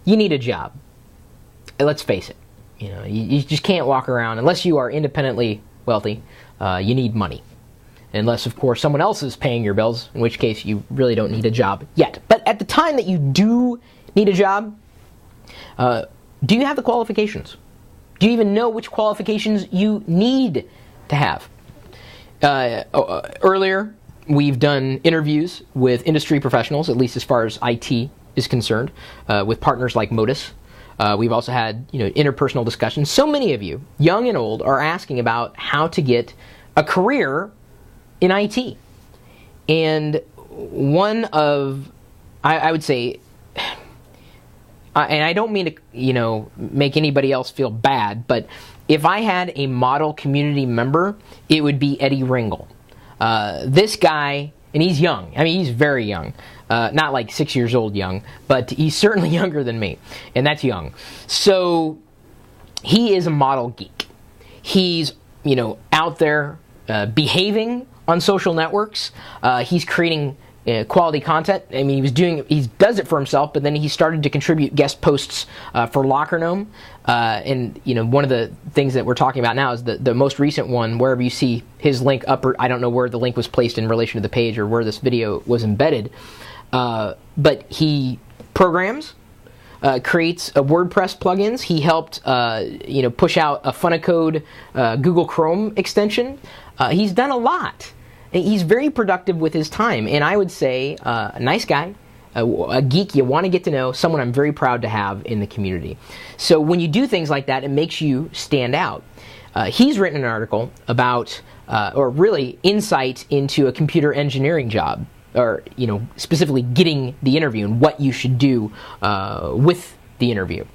you need a job. Let's face it. You just can't walk around unless you are independently wealthy. You need money. Unless, of course, someone else is paying your bills, in which case you really don't need a job yet. But at the time that you do need a job, do you have the qualifications? Do you even know which qualifications you need to have? Earlier, we've done interviews with industry professionals, at least as far as IT is concerned, with partners like Modus. We've also had interpersonal discussions. So many of you, young and old, are asking about how to get a career in IT. And one of, I would say, and I don't mean to, make anybody else feel bad, but if I had a model community member, it would be Eddie Ringel. This guy, and he's young. I mean, he's very young. Not like 6 years old young, but he's certainly younger than me, and that's young. So he is a model geek. He's, out there behaving on social networks. He's creating quality content. I mean, he does it for himself, but then he started to contribute guest posts for Locker Gnome. And one of the things that we're talking about now is the most recent one. Wherever you see his link up, or I don't know where the link was placed in relation to the page or where this video was embedded, but he programs, creates WordPress plugins. He helped push out a Funicode Google Chrome extension. He's done a lot. He's very productive with his time, and I would say a nice guy, a geek you want to get to know, someone I'm very proud to have in the community. So when you do things like that, it makes you stand out. He's written an article about, or really insight into a computer engineering job, or specifically getting the interview and what you should do with the interview.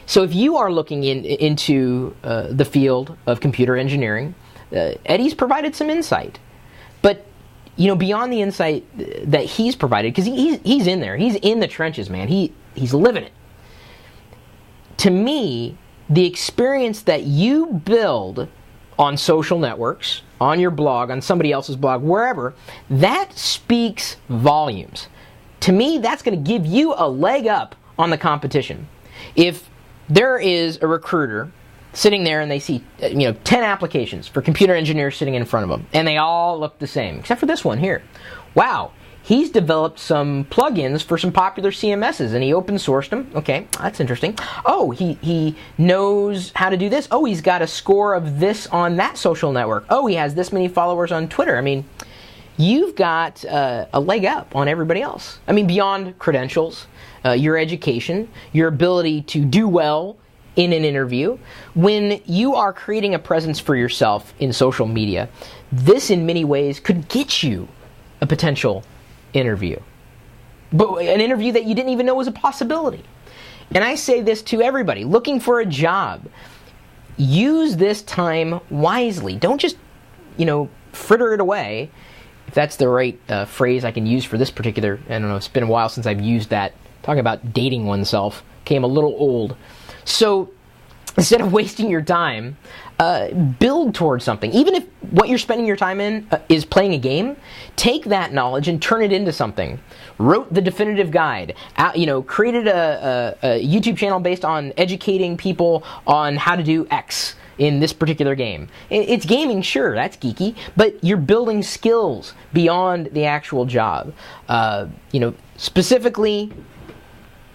So if you are looking into the field of computer engineering, Eddie's provided some insight, but beyond the insight that he's provided, because he's in there, he's in the trenches, man. He's living it. To me, the experience that you build on social networks, on your blog, on somebody else's blog, wherever, that speaks volumes. To me, that's going to give you a leg up on the competition. If there is a recruiter sitting there and they see 10 applications for computer engineers sitting in front of them, and they all look the same, except for this one here. Wow, he's developed some plugins for some popular CMSs, and he open sourced them. Okay, that's interesting. Oh, he knows how to do this. Oh, he's got a score of this on that social network. Oh, he has this many followers on Twitter. I mean, you've got a leg up on everybody else. I mean, beyond credentials, your education, your ability to do well in an interview. When you are creating a presence for yourself in social media, this in many ways could get you a potential interview. But an interview that you didn't even know was a possibility. And I say this to everybody looking for a job. Use this time wisely. Don't just, fritter it away. If that's the right phrase I can use for this particular, I don't know, it's been a while since I've used that. Talking about dating oneself came a little old. So instead of wasting your time, build towards something. Even if what you're spending your time in is playing a game, take that knowledge and turn it into something. Wrote the definitive guide, created a YouTube channel based on educating people on how to do X in this particular game. It's gaming, sure, that's geeky, but you're building skills beyond the actual job. Specifically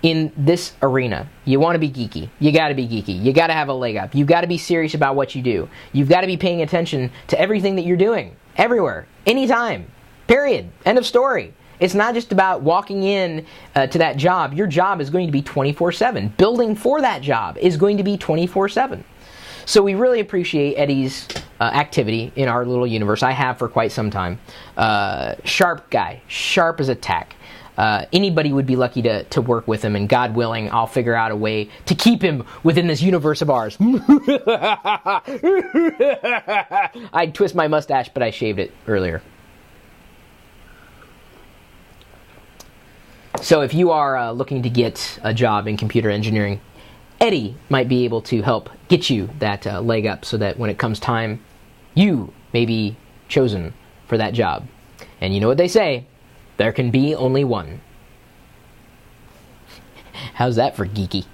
in this arena, you want to be geeky. You got to be geeky. You got to have a leg up. You got to be serious about what you do. You've got to be paying attention to everything that you're doing, everywhere, anytime. Period. End of story. It's not just about walking in to that job. Your job is going to be 24/7. Building for that job is going to be 24/7. So we really appreciate Eddie's activity in our little universe. I have for quite some time. Sharp guy. Sharp as a tack. Anybody would be lucky to work with him, and God willing, I'll figure out a way to keep him within this universe of ours. I'd twist my mustache, but I shaved it earlier. So if you are looking to get a job in computer engineering, Eddie might be able to help get you that leg up so that when it comes time, you may be chosen for that job. And you know what they say, there can be only one. How's that for geeky?